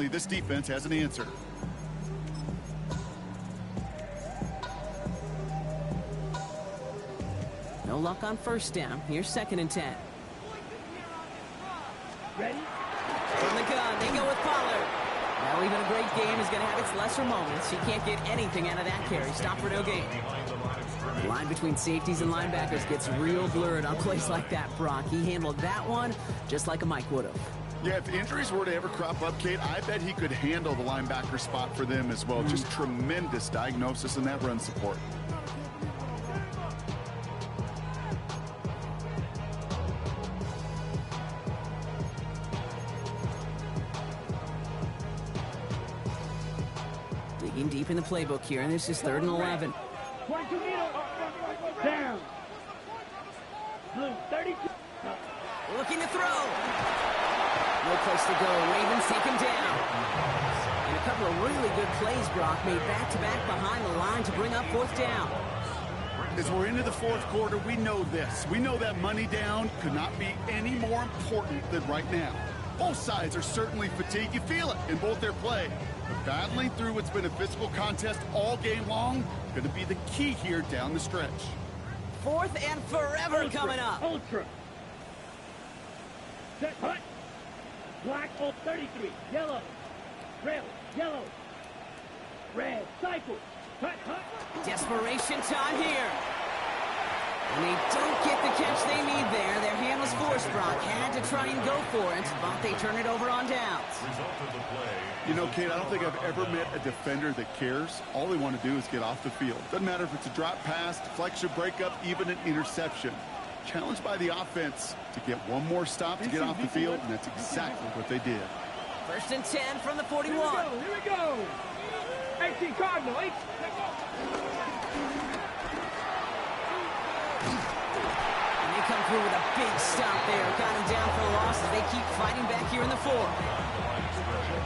this defense has an answer. No luck on 1st down. Here's 2nd and 10. Ready? From the gun, they go with Pollard. Now, even a great game is going to have its lesser moments. She can't get anything out of that carry. Stop for no gain. The line between safeties and linebackers gets real blurred on plays like that, Brock. He handled that one just like a Mike would have. Yeah, if injuries were to ever crop up, Kate, I bet he could handle the linebacker spot for them as well. Just tremendous diagnosis in that run support. Digging deep in the playbook here, and this is 3rd and 11. 22 meter. Down. Blue, 32. Looking to throw. No place to go. Ravens take him down. And a couple of really good plays, Brock, made back-to-back behind the line to bring up 4th down. As we're into the 4th quarter, we know this. We know that money down could not be any more important than right now. Both sides are certainly fatigued. You feel it in both their play. But battling through what's been a physical contest all game long, going to be the key here down the stretch. 4th and forever coming up. Ultra. Set, hut. Black, 33. Yellow. Red, yellow. Red, cycle. Hut, hut. Desperation time here. And they don't get the catch they need there. Their hand was forced, Brock. Had to try and go for it, but they turn it over on downs. You know, Kate, I don't think I've ever met a defender that cares. All they want to do is get off the field. Doesn't matter if it's a drop pass, deflection, breakup, even an interception. Challenged by the offense to get one more stop to get off the field, and that's exactly what they did. 1st and 10 from the 41. Here we go. 18 Cardinal. 8. And they come through with a big stop there. Got him down for the loss as they keep fighting back here in the 4th.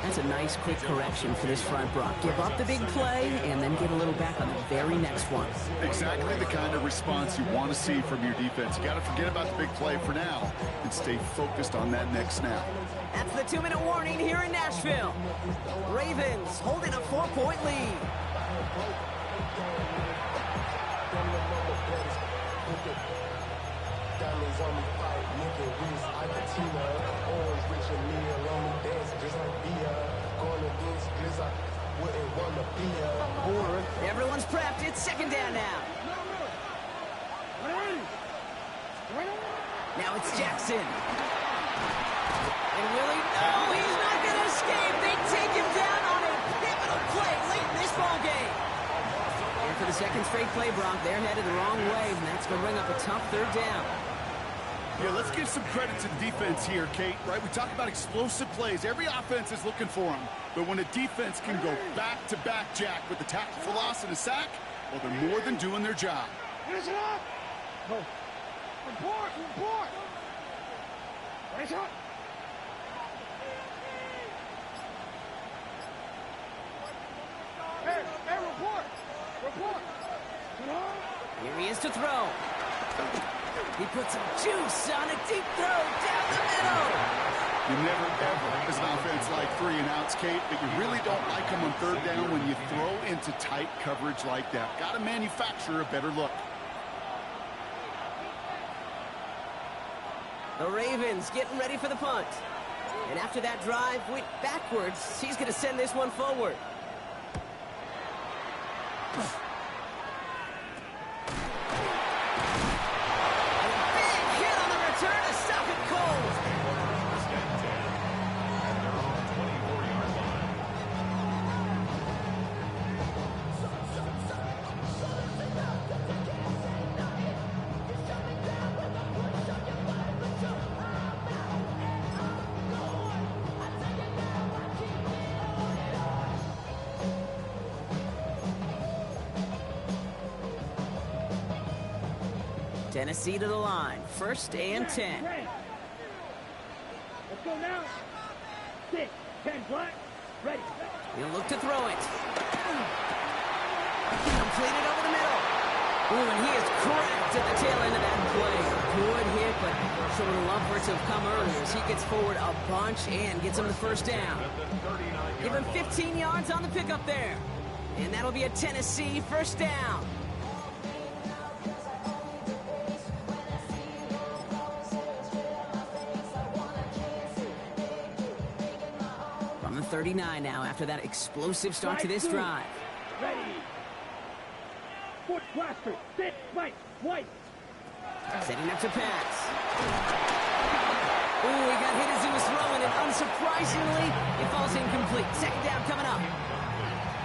That's a nice quick correction for this front, Brock. Give up the big play and then get a little back on the very next one. Exactly the kind of response you want to see from your defense. You got to forget about the big play for now and stay focused on that next snap. That's the 2-minute warning here in Nashville. Ravens holding a 4-point lead. Diamonds on me, fight, nigga, wrist, Argentina, orange, rich and meal, on me dance just like beer, going against Blizzard, wouldn't wanna be a Everyone's prepped. It's 2nd down now. Now it's Jackson. And Willie, oh, he's not going to escape. They take him down on a pivotal play late in this ball game. And for the 2nd straight play, Brock, they're headed the wrong way, and that's going to bring up a tough 3rd down. Yeah, let's give some credit to the defense here, Kate, right? We talk about explosive plays. Every offense is looking for them. But when a defense can go back-to-back, Jack, with a tactical loss and a sack, well, they're more than doing their job. Finish it up. Go. Report, report. Finish up. Hey, report. Report. Here he is to throw. He puts some juice on a deep throw down the middle. You never, ever, as an offense, like 3 and outs, Kate, but you really don't like them on 3rd down when you throw into tight coverage like that. Got to manufacture a better look. The Ravens getting ready for the punt. And after that drive went backwards, he's going to send this one forward. Tennessee to the line. 1st and 10. Let's go now. 6, 10, black. Ready. He'll look to throw it. Completed over the middle. Ooh, and he is cracked at the tail end of that play. Good hit, but sure would have loved for it to have come earlier as he gets forward a bunch and gets him the 1st down. Give him 15 yards on the pickup there. And that'll be a Tennessee 1st down. 39 now after that explosive start to this drive. Ready. Foot blaster. Sit. Right. White. Setting up to pass. Ooh, he got hit as he was throwing it. Unsurprisingly, it falls incomplete. Second down coming up.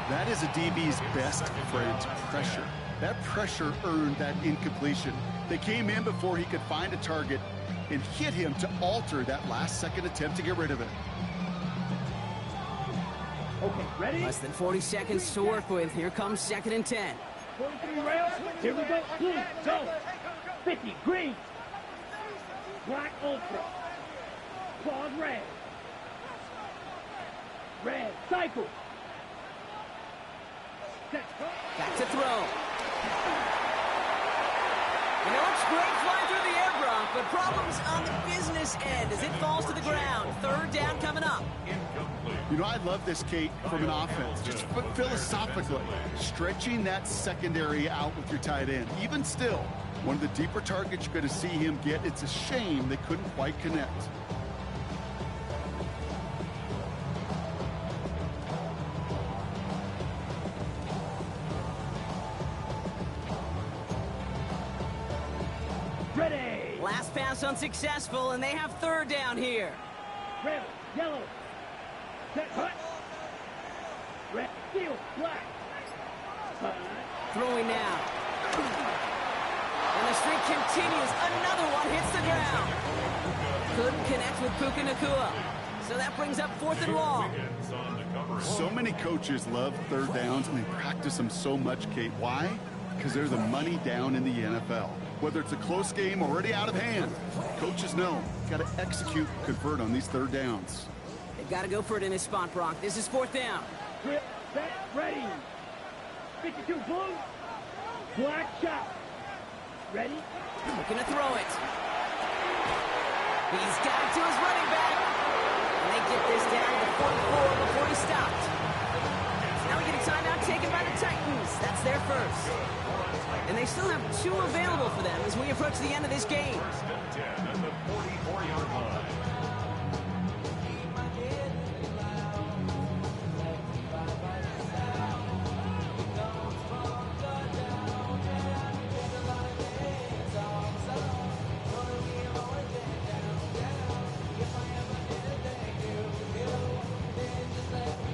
That is a DB's best friend, pressure. That pressure earned that incompletion. They came in before he could find a target and hit him to alter that last-second attempt to get rid of it. Okay, ready? Less than 40 seconds to work with. Here comes 2nd and 10. 43 rails. Here we go. Blue. Go. 50. Green. Black ultra. Claws red. Red. Cycle. Set. Back to throw. You know, it's great flying through the air, Brock, but problems on the business end as it falls to the ground. 3rd down coming up. You know, I love this, Kate, from an offense, just philosophically, stretching that secondary out with your tight end. Even still, one of the deeper targets you're going to see him get. It's a shame they couldn't quite connect. Ready. Last pass unsuccessful, and they have 3rd down here. Red. Yellow. Set. Hut. Red. Steel. Black. Hut. Throwing now. And the streak continues. Another one hits the ground. Couldn't connect with Puka Nacua. So that brings up 4th and long. So many coaches love 3rd downs, and they practice them so much, Kate. Why? Because they're the money down in the NFL. Whether it's a close game already out of hand, coaches know got to execute, convert on these 3rd downs. They've got to go for it in this spot, Brock. This is 4th down. Grip. Set. Ready. 52 blue. Black shot. Ready. Looking to throw it. He's got it to his running back. And they get this down to 44 before he stopped. Now we get a timeout taken by the Titans. That's their first. And they still have 2 available for them as we approach the end of this game.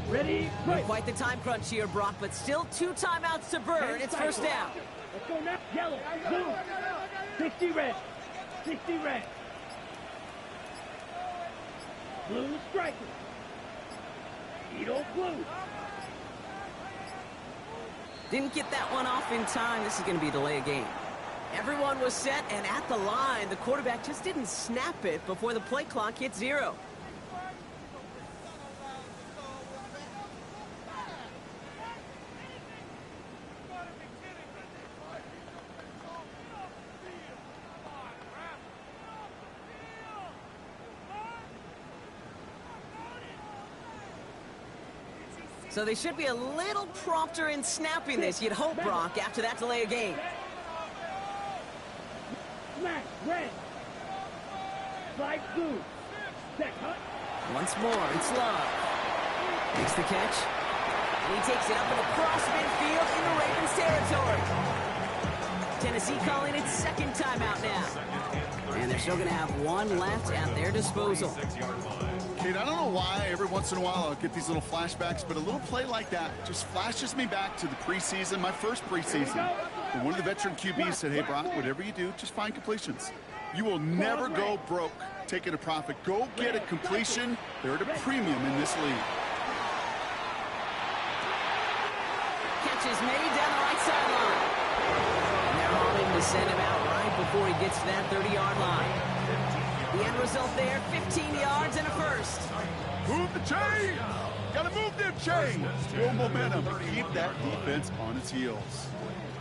Ready. Right. Quite the time crunch here, Brock, but still 2 timeouts to burn. It's 1st down. Let's go now. Yellow. Blue. 60 red. 60 red. Blue striker. Edo blue. Didn't get that one off in time. This is going to be a delay of game. Everyone was set and at the line. The quarterback just didn't snap it before the play clock hit 0. So they should be a little prompter in snapping this, you'd hope, Brock, after that delay of game. Smash. Red. Slide blue. Set. Hut. Once more, it's Love. Makes the catch. And he takes it up and across midfield into Ravens territory. Tennessee calling its 2nd timeout now. And they're still going to have 1 left at their disposal. Kate, I don't know why every once in a while I'll get these little flashbacks, but a little play like that just flashes me back to the preseason, my first preseason. And one of the veteran QBs said, hey, Brock, whatever you do, just find completions. You will never go broke taking a profit. Go get a completion. They're at a premium in this league. Catch is made down the right sideline. And they're hoping to send him out right before he gets to that 30-yard line. The end result there, 15 yards and a first. Move the chain! Gotta move them chains! Full momentum. Keep that defense on its heels.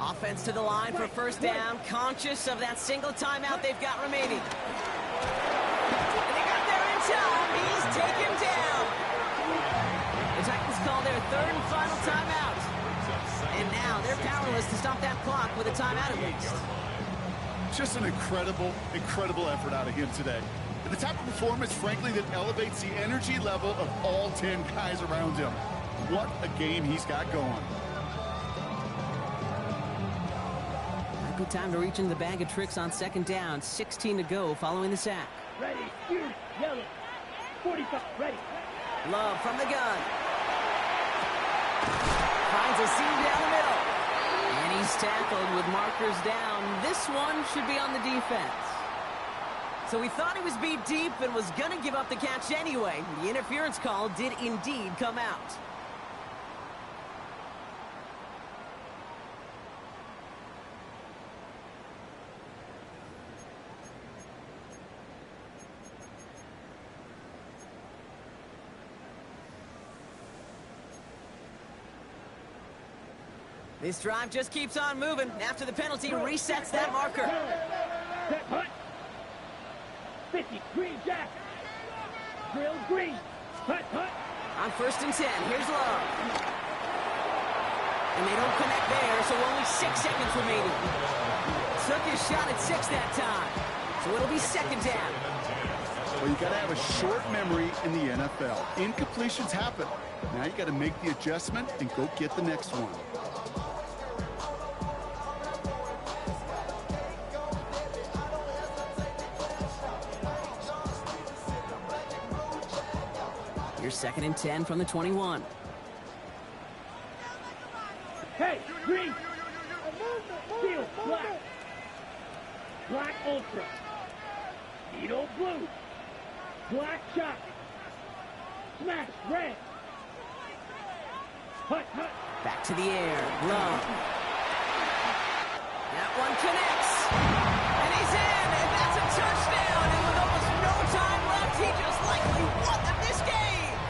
Offense to the line for 1st down, conscious of that single timeout they've got remaining. And they got there in time. He's taken down. The Titans call their 3rd and final timeout. And now they're powerless to stop that clock with a timeout at least. Just an incredible, incredible effort out of him today. The type of performance, frankly, that elevates the energy level of all 10 guys around him. What a game he's got going. A good time to reach into the bag of tricks on second down. 16 to go following the sack. Ready, shoot, yellow. 45, ready. Love from the gun. Finds a seam down the middle. And he's tackled with markers down. This one should be on the defense. So he thought he was beat deep and was going to give up the catch anyway. The interference call did indeed come out. This drive just keeps on moving. After the penalty, resets that marker. Set, hut. 50, green, jack. Drill, green. Hut, hut. On 1st and 10, here's Love. And they don't connect there, so only 6 seconds remaining. Took his shot at 6 that time. So it'll be second down. Well, you got to have a short memory in the NFL. Incompletions happen. Now you got to make the adjustment and go get the next one. Here's 2nd and 10 from the 21. Hey, green. Steel, black. Black ultra. Needle blue. Black shot. Smash, red. Hut, hut. Back to the air. Love. That one connects. And he's in. And that's a touchdown. And with almost no time left, he just likely won them this game.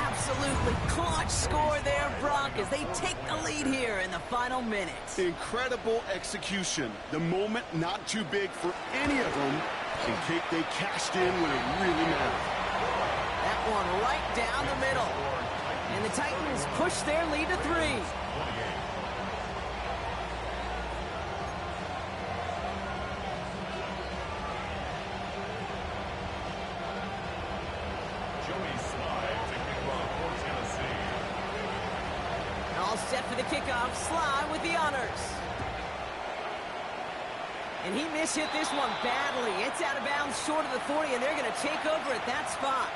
Absolutely clutch score there, Brock, as they take the lead here in the final minutes. Incredible execution. The moment not too big for any of them. And Kate, they cashed in when it really mattered. That one right down the middle. And the Titans push their lead to 3. All set for the kickoff. Sly with the honors. And he mishit this one badly. It's out of bounds short of the 40, and they're going to take over at that spot.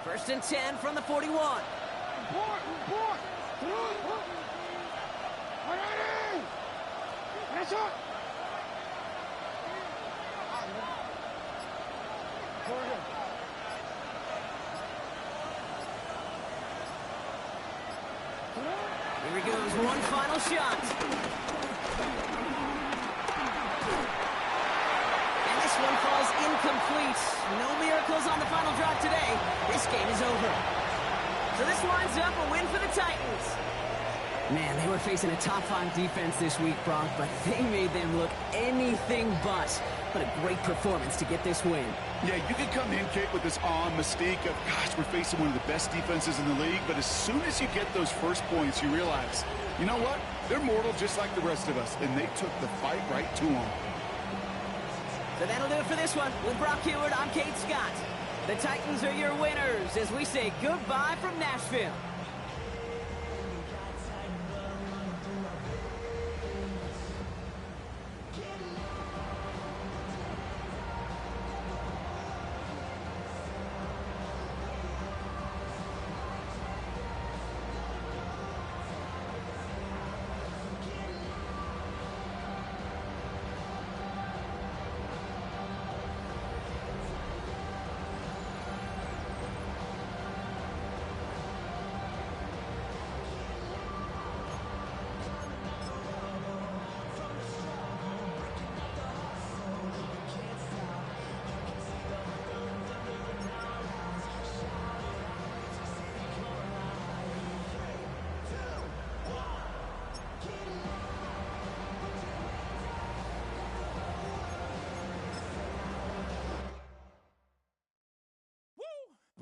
First and 10 from the 41. Here he goes, one final shot. And this one falls incomplete. No miracles on the final drive today. This game is over. So this lines up a win for the Titans. Man, they were facing a top-5 defense this week, Brock, but they made them look anything but. What a great performance to get this win. Yeah, you can come in, Kate, with this awe and mystique of, gosh, we're facing one of the best defenses in the league, but as soon as you get those first points, you realize, you know what? They're mortal just like the rest of us, and they took the fight right to them. So that'll do it for this one. With Brock Heward, I'm Kate Scott. The Titans are your winners as we say goodbye from Nashville.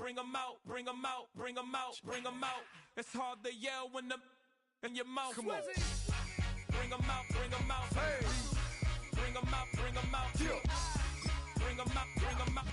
bring 'em out, bring 'em out, bring 'em out, bring 'em out. It's hard to yell when the in your mouth. Come on. Bring 'em out, bring 'em out. Hey. Bring 'em out, bring 'em out. Yeah. Bring 'em out, bring 'em out.